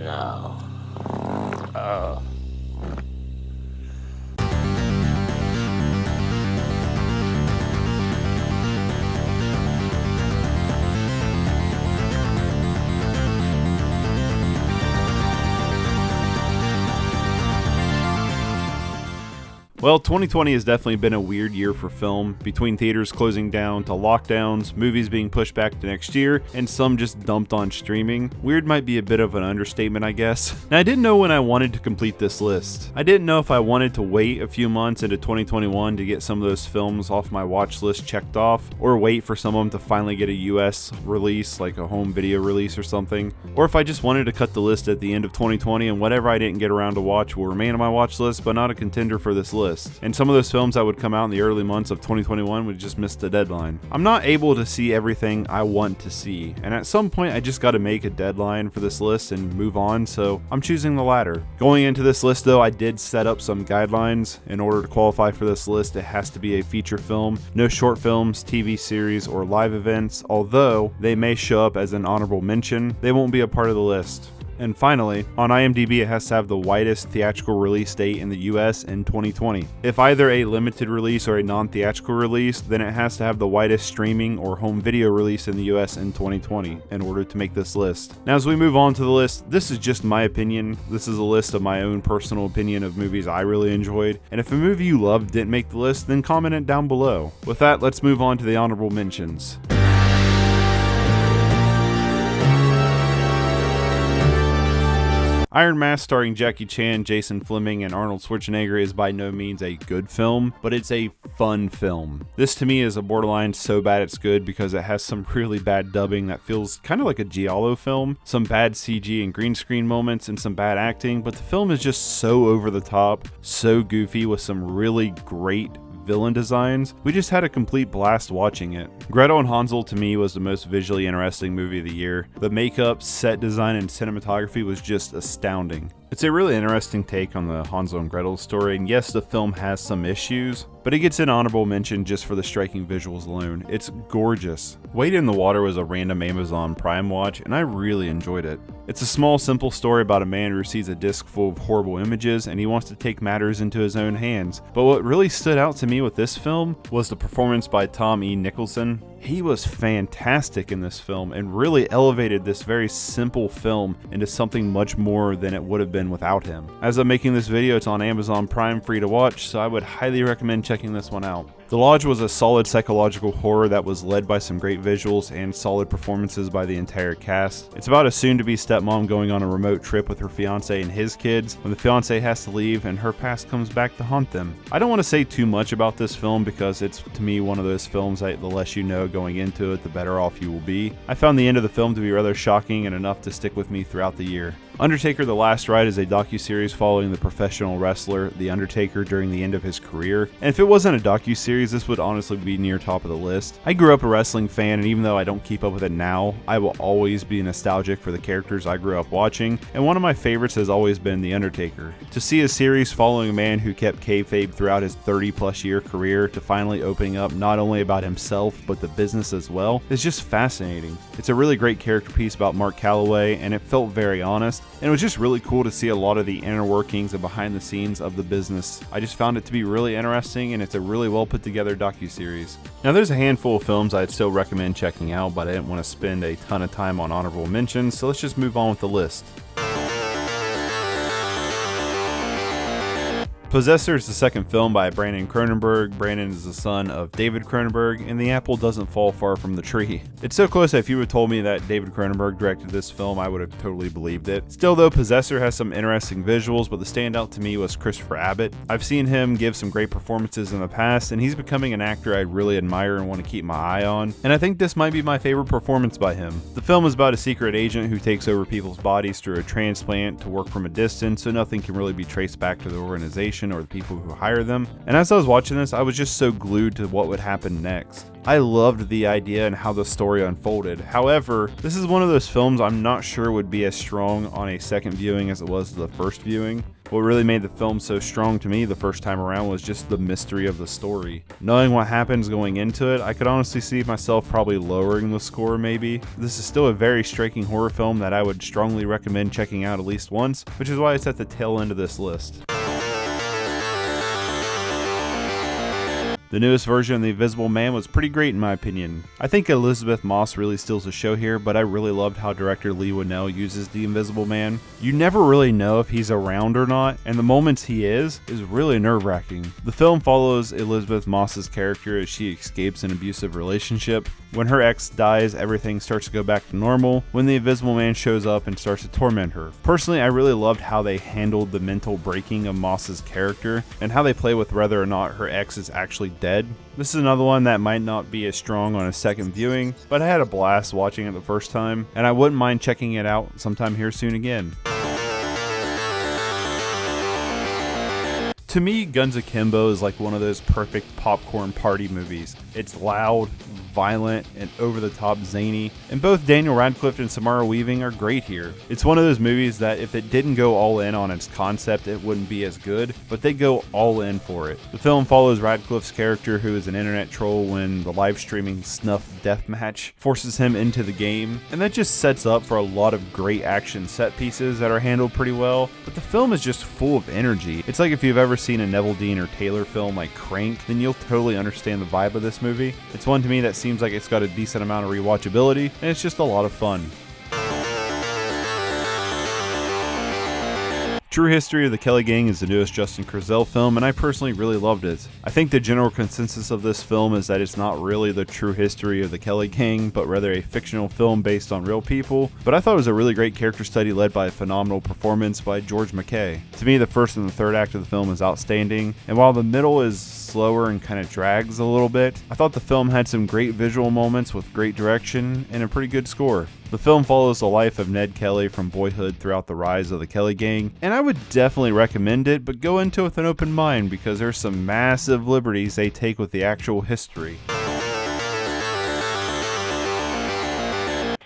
No. Well, 2020 has definitely been a weird year for film, between theaters closing down to lockdowns, movies being pushed back to next year, and some just dumped on streaming. Weird might be a bit of an understatement, I guess. Now, I didn't know when I wanted to complete this list. I didn't know if I wanted to wait a few months into 2021 to get some of those films off my watch list checked off, or wait for some of them to finally get a US release, like a home video release or something, or if I just wanted to cut the list at the end of 2020 and whatever I didn't get around to watch will remain on my watch list, but not a contender for this list. And some of those films that would come out in the early months of 2021 would just miss the deadline. I'm not able to see everything I want to see, and at some point I just got to make a deadline for this list and move on, so I'm choosing the latter. Going into this list though, I did set up some guidelines. In order to qualify for this list, it has to be a feature film, no short films, TV series, or live events. Although they may show up as an honorable mention, they won't be a part of the list. And finally, on IMDb, it has to have the widest theatrical release date in the US in 2020. If either a limited release or a non-theatrical release, then it has to have the widest streaming or home video release in the US in 2020 in order to make this list. Now, as we move on to the list, this is just my opinion. This is a list of my own personal opinion of movies I really enjoyed. And if a movie you loved didn't make the list, then comment it down below. With that, let's move on to the honorable mentions. Iron Mask, starring Jackie Chan, Jason Fleming, and Arnold Schwarzenegger, is by no means a good film, but it's a fun film. This to me is a borderline so bad it's good because it has some really bad dubbing that feels kind of like a giallo film, some bad CG and green screen moments, and some bad acting, but the film is just so over the top, so goofy with some really great villain designs. We just had a complete blast watching it. Gretel and Hansel to me was the most visually interesting movie of the year. The makeup, set design, and cinematography was just astounding. It's a really interesting take on the Hansel and Gretel story, and yes, the film has some issues, but it gets an honorable mention just for the striking visuals alone. It's gorgeous. Wade in the Water was a random Amazon Prime watch, and I really enjoyed it. It's a small, simple story about a man who receives a disc full of horrible images, and he wants to take matters into his own hands. But what really stood out to me with this film was the performance by Tom E. Nicholson. He was fantastic in this film and really elevated this very simple film into something much more than it would have been without him. As I'm making this video, it's on Amazon Prime free to watch, so I would highly recommend checking this one out. The Lodge was a solid psychological horror that was led by some great visuals and solid performances by the entire cast. It's about a soon-to-be stepmom going on a remote trip with her fiancé and his kids when the fiancé has to leave and her past comes back to haunt them. I don't want to say too much about this film because it's, to me, one of those films that the less you know going into it, the better off you will be. I found the end of the film to be rather shocking and enough to stick with me throughout the year. Undertaker: The Last Ride is a docuseries following the professional wrestler The Undertaker during the end of his career. And if it wasn't a docuseries, this would honestly be near top of the list. I grew up a wrestling fan, and even though I don't keep up with it now, I will always be nostalgic for the characters I grew up watching, and one of my favorites has always been The Undertaker. To see a series following a man who kept kayfabe throughout his 30-plus year career to finally opening up not only about himself, but the business as well, is just fascinating. It's a really great character piece about Mark Calloway, and it felt very honest. And it was just really cool to see a lot of the inner workings and behind the scenes of the business. I just found it to be really interesting, and it's a really well put together docuseries. Now, there's a handful of films I'd still recommend checking out, but I didn't want to spend a ton of time on honorable mentions, so let's just move on with the list. Possessor is the second film by Brandon Cronenberg. Brandon is the son of David Cronenberg, and the apple doesn't fall far from the tree. It's so close that if you had told me that David Cronenberg directed this film, I would have totally believed it. Still though, Possessor has some interesting visuals, but the standout to me was Christopher Abbott. I've seen him give some great performances in the past, and he's becoming an actor I really admire and want to keep my eye on, and I think this might be my favorite performance by him. The film is about a secret agent who takes over people's bodies through a transplant to work from a distance, so nothing can really be traced back to the organization. profession or the people who hire them. And as I was watching this, I was just so glued to what would happen next. I loved the idea and how the story unfolded. However, this is one of those films I'm not sure would be as strong on a second viewing as it was the first viewing. What really made the film so strong to me the first time around was just the mystery of the story. Knowing what happens going into it, I could honestly see myself probably lowering the score maybe. This is still a very striking horror film that I would strongly recommend checking out at least once, which is why it's at the tail end of this list. The newest version of The Invisible Man was pretty great in my opinion. I think Elizabeth Moss really steals the show here, but I really loved how director Leigh Whannell uses the Invisible Man. You never really know if he's around or not, and the moments he is really nerve-wracking. The film follows Elizabeth Moss's character as she escapes an abusive relationship. When her ex dies, everything starts to go back to normal when the Invisible Man shows up and starts to torment her. Personally, I really loved how they handled the mental breaking of Moss's character and how they play with whether or not her ex is actually dead. This is another one that might not be as strong on a second viewing, but I had a blast watching it the first time, and I wouldn't mind checking it out sometime here soon again. To me, Guns Akimbo is like one of those perfect popcorn party movies. It's loud, violent, and over-the-top zany, and both Daniel Radcliffe and Samara Weaving are great here. It's one of those movies that if it didn't go all in on its concept, it wouldn't be as good, but they go all in for it. The film follows Radcliffe's character, who is an internet troll, when the live-streaming snuff deathmatch forces him into the game, and that just sets up for a lot of great action set pieces that are handled pretty well, but the film is just full of energy. It's like if you've ever seen a Neville Dean or Taylor film like Crank, then you'll totally understand the vibe of this movie. It's one to me that seems like it's got a decent amount of rewatchability, and it's just a lot of fun. True History of the Kelly Gang is the newest Justin Kurzel film, and I personally really loved it. I think the general consensus of this film is that it's not really the true history of the Kelly Gang, but rather a fictional film based on real people, but I thought it was a really great character study led by a phenomenal performance by George McKay. To me, the first and the third act of the film is outstanding, and while the middle is slower and kind of drags a little bit, I thought the film had some great visual moments with great direction and a pretty good score. The film follows the life of Ned Kelly from boyhood throughout the rise of the Kelly Gang, and I would definitely recommend it, but go into it with an open mind because there's some massive liberties they take with the actual history.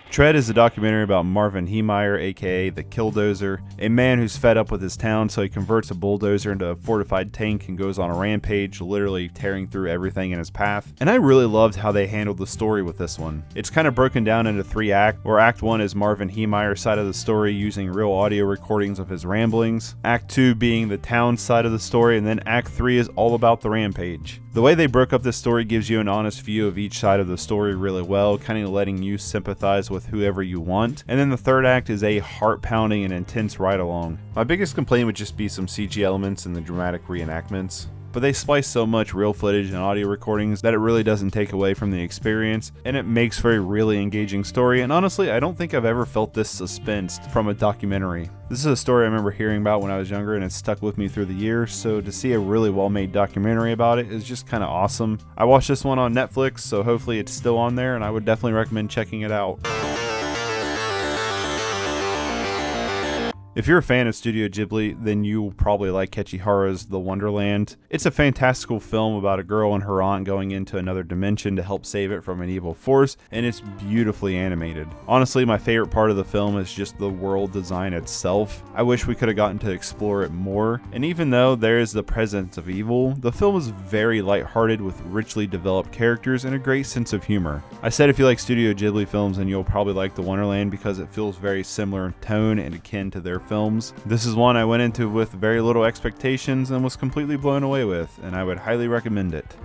Tread is a documentary about Marvin Heemeyer, aka the Killdozer, a man who's fed up with his town, so he converts a bulldozer into a fortified tank and goes on a rampage, literally tearing through everything in his path. And I really loved how they handled the story with this one. It's kind of broken down into 3 acts, where Act 1 is Marvin Heemeyer's side of the story using real audio recordings of his ramblings, Act 2 being the town side of the story, and then Act 3 is all about the rampage. The way they broke up this story gives you an honest view of each side of the story really well, kind of letting you sympathize with whoever you want. And then the third act is a heart-pounding and intense ride-along. My biggest complaint would just be some CG elements in the dramatic reenactments, but they splice so much real footage and audio recordings that it really doesn't take away from the experience, and it makes for a really engaging story, and honestly, I don't think I've ever felt this suspense from a documentary. This is a story I remember hearing about when I was younger, and it's stuck with me through the years, so to see a really well-made documentary about it is just kind of awesome. I watched this one on Netflix, so hopefully it's still on there, and I would definitely recommend checking it out. If you're a fan of Studio Ghibli, then you'll probably like Kechihara's The Wonderland. It's a fantastical film about a girl and her aunt going into another dimension to help save it from an evil force, and it's beautifully animated. Honestly, my favorite part of the film is just the world design itself. I wish we could have gotten to explore it more, and even though there is the presence of evil, the film is very lighthearted with richly developed characters and a great sense of humor. I said if you like Studio Ghibli films, then you'll probably like The Wonderland because it feels very similar in tone and akin to their films. This is one I went into with very little expectations and was completely blown away with, and I would highly recommend it.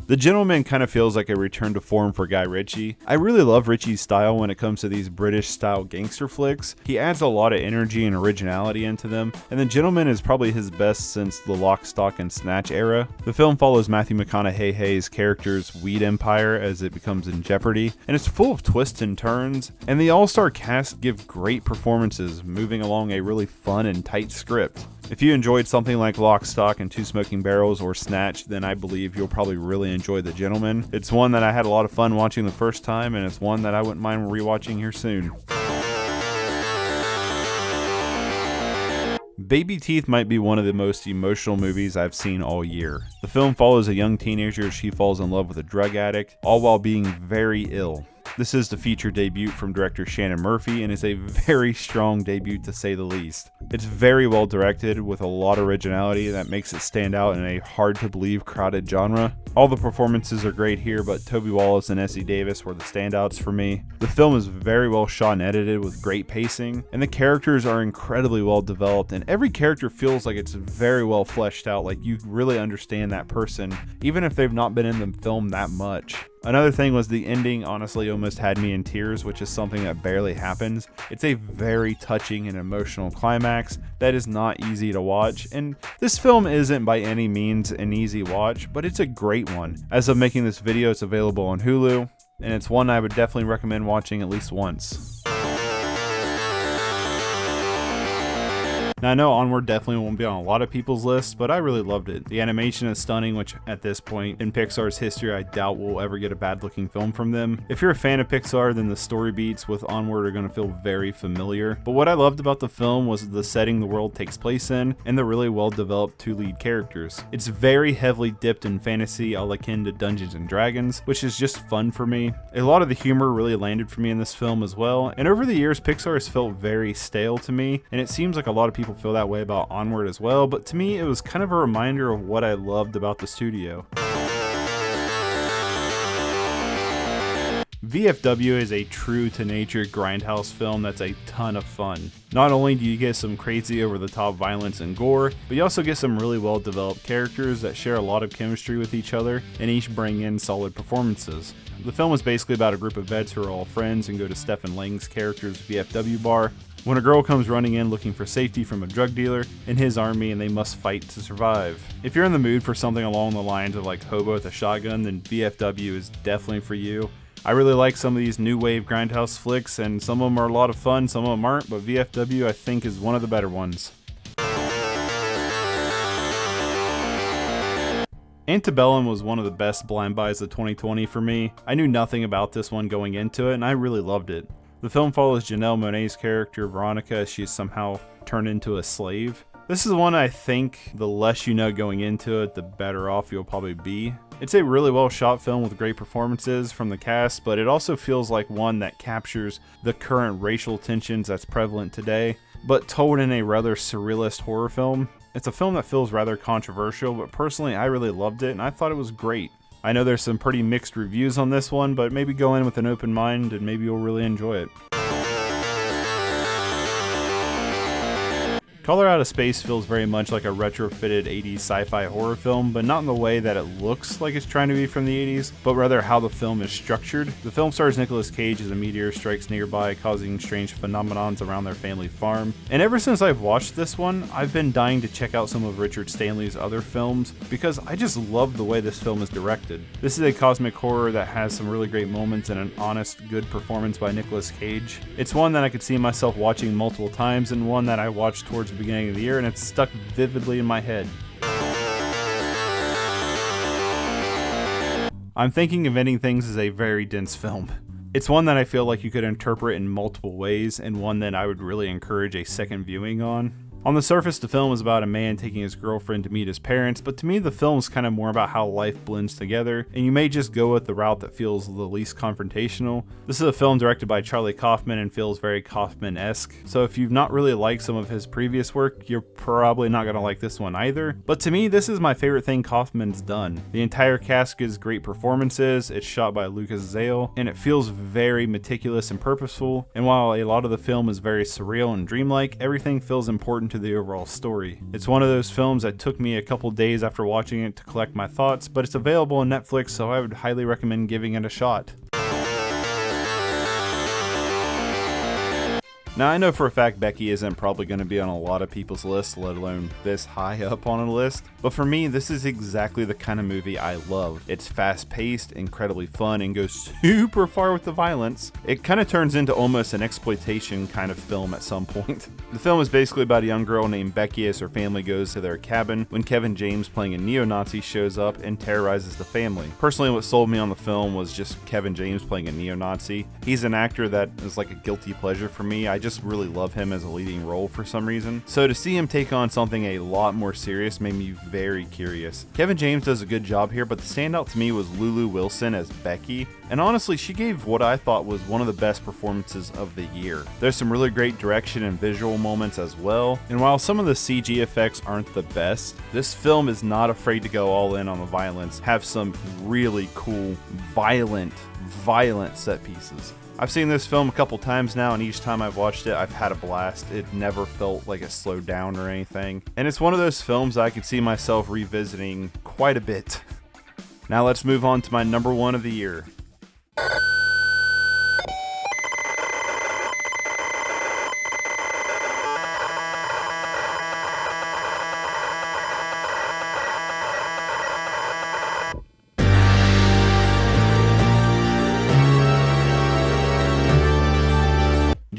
The Gentleman kind of feels like a return to form for Guy Ritchie. I really love Ritchie's style when it comes to these British-style gangster flicks. He adds a lot of energy and originality into them, and The Gentleman is probably his best since the Lock, Stock, and Snatch era. The film follows Matthew McConaughey's character's weed empire as it becomes in jeopardy, and it's full of twists and turns, and the all-star cast give great performances, moving along a really fun and tight script. If you enjoyed something like Lock, Stock, and Two Smoking Barrels or Snatch, then I believe you'll probably really enjoy The Gentleman. It's one that I had a lot of fun watching the first time, and it's one that I wouldn't mind rewatching here soon. Babyteeth might be one of the most emotional movies I've seen all year. The film follows a young teenager as she falls in love with a drug addict, all while being very ill. This is the feature debut from director Shannon Murphy and is a very strong debut to say the least. It's very well directed with a lot of originality that makes it stand out in a hard to believe crowded genre. All the performances are great here, but Toby Wallace and Essie Davis were the standouts for me. The film is very well shot and edited with great pacing, and the characters are incredibly well developed, and every character feels like it's very well fleshed out, like you really understand that person, even if they've not been in the film that much. Another thing was the ending honestly almost had me in tears, which is something that barely happens. It's a very touching and emotional climax that is not easy to watch, and this film isn't by any means an easy watch, but it's a great one. As of making this video, it's available on Hulu, and it's one I would definitely recommend watching at least once. Now I know Onward definitely won't be on a lot of people's lists, but I really loved it. The animation is stunning, which at this point in Pixar's history I doubt we'll ever get a bad looking film from them. If you're a fan of Pixar, then the story beats with Onward are going to feel very familiar. But what I loved about the film was the setting the world takes place in, and the really well developed two lead characters. It's very heavily dipped in fantasy, all akin to Dungeons and Dragons, which is just fun for me. A lot of the humor really landed for me in this film as well, and over the years Pixar has felt very stale to me, and it seems like a lot of people feel that way about Onward as well, but to me it was kind of a reminder of what I loved about the studio. VFW is a true to nature grindhouse film that's a ton of fun. Not only do you get some crazy over the top violence and gore, but you also get some really well developed characters that share a lot of chemistry with each other and each bring in solid performances. The film is basically about a group of vets who are all friends and go to Stephen Lang's character's VFW bar when a girl comes running in looking for safety from a drug dealer in his army, and they must fight to survive. If you're in the mood for something along the lines of like Hobo with a Shotgun, then VFW is definitely for you. I really like some of these new wave grindhouse flicks, and some of them are a lot of fun, some of them aren't, but VFW I think is one of the better ones. Antebellum was one of the best blind buys of 2020 for me. I knew nothing about this one going into it, and I really loved it. The film follows Janelle Monáe's character Veronica as she's somehow turned into a slave. This is one I think the less you know going into it, the better off you'll probably be. It's a really well shot film with great performances from the cast, but it also feels like one that captures the current racial tensions that's prevalent today, but told in a rather surrealist horror film. It's a film that feels rather controversial, but personally I really loved it and I thought it was great. I know there's some pretty mixed reviews on this one, but maybe go in with an open mind and maybe you'll really enjoy it. Color Out of Space feels very much like a retrofitted 80s sci-fi horror film, but not in the way that it looks like it's trying to be from the 80s, but rather how the film is structured. The film stars Nicolas Cage as a meteor strikes nearby, causing strange phenomenons around their family farm. And ever since I've watched this one, I've been dying to check out some of Richard Stanley's other films, because I just love the way this film is directed. This is a cosmic horror that has some really great moments and an honest, good performance by Nicolas Cage. It's one that I could see myself watching multiple times, and one that I watched towards the beginning of the year, and it's stuck vividly in my head. I'm thinking of Ending Things as a very dense film. It's one that I feel like you could interpret in multiple ways, and one that I would really encourage a second viewing on. On the surface, the film is about a man taking his girlfriend to meet his parents, but to me the film is kind of more about how life blends together, and you may just go with the route that feels the least confrontational. This is a film directed by Charlie Kaufman and feels very Kaufman-esque, so if you've not really liked some of his previous work, you're probably not going to like this one either. But to me, this is my favorite thing Kaufman's done. The entire cast gives great performances, it's shot by Lucas Zale, and it feels very meticulous and purposeful, and while a lot of the film is very surreal and dreamlike, everything feels important to the overall story. It's one of those films that took me a couple days after watching it to collect my thoughts, but it's available on Netflix, so I would highly recommend giving it a shot. Now I know for a fact Becky isn't probably going to be on a lot of people's lists, let alone this high up on a list, but for me this is exactly the kind of movie I love. It's fast paced, incredibly fun, and goes super far with the violence. It kind of turns into almost an exploitation kind of film at some point. The film is basically about a young girl named Becky as her family goes to their cabin when Kevin James playing a neo-Nazi shows up and terrorizes the family. Personally, what sold me on the film was just Kevin James playing a neo-Nazi. He's an actor that is like a guilty pleasure for me. I just just really love him as a leading role for some reason. So to see him take on something a lot more serious made me very curious. Kevin James does a good job here, but the standout to me was Lulu Wilson as Becky. And honestly, she gave what I thought was one of the best performances of the year. There's some really great direction and visual moments as well. And while some of the CG effects aren't the best, this film is not afraid to go all in on the violence, have some really cool, violent set pieces. I've seen this film a couple times now, and each time I've watched it, I've had a blast. It never felt like it slowed down or anything. And it's one of those films I could see myself revisiting quite a bit. Now let's move on to my number one of the year.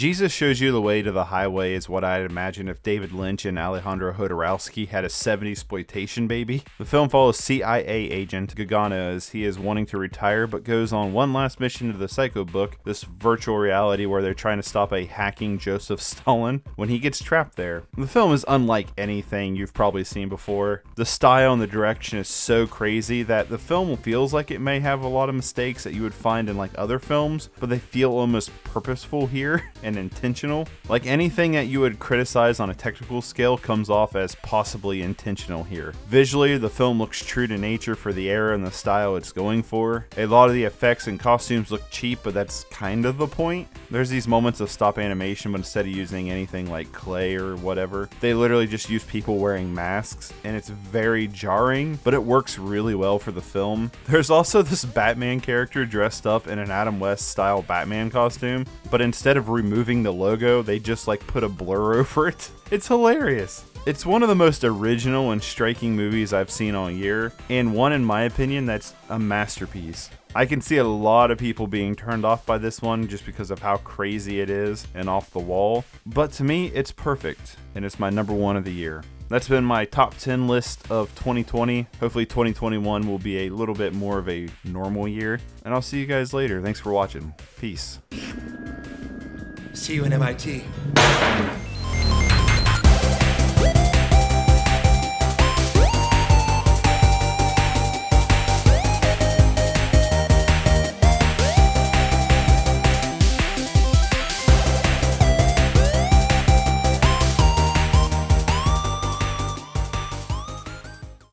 Jesus Shows You the Way to the Highway is what I'd imagine if David Lynch and Alejandro Jodorowsky had a 70s exploitation baby. The film follows CIA agent Gagano as he is wanting to retire but goes on one last mission to the Psycho book, this virtual reality where they're trying to stop a hacking Joseph Stalin when he gets trapped there. The film is unlike anything you've probably seen before. The style and the direction is so crazy that the film feels like it may have a lot of mistakes that you would find in like other films, but they feel almost purposeful here and intentional. Like anything that you would criticize on a technical scale comes off as possibly intentional here. Visually, the film looks true to nature for the era and the style it's going for. A lot of the effects and costumes look cheap, but that's kind of the point. There's these moments of stop animation, but instead of using anything like clay or whatever, they literally just use people wearing masks, and it's very jarring, but it works really well for the film. There's also this Batman character dressed up in an Adam West style Batman costume, but instead of removing the logo, they just like put a blur over it. It's hilarious. It's one of the most original and striking movies I've seen all year, and one in my opinion that's a masterpiece. I can see a lot of people being turned off by this one just because of how crazy it is and off the wall, but to me it's perfect, and it's my number one of the year. That's been my top 10 list of 2020. Hopefully 2021 will be a little bit more of a normal year, and I'll see you guys later. Thanks for watching. Peace. See you in MIT.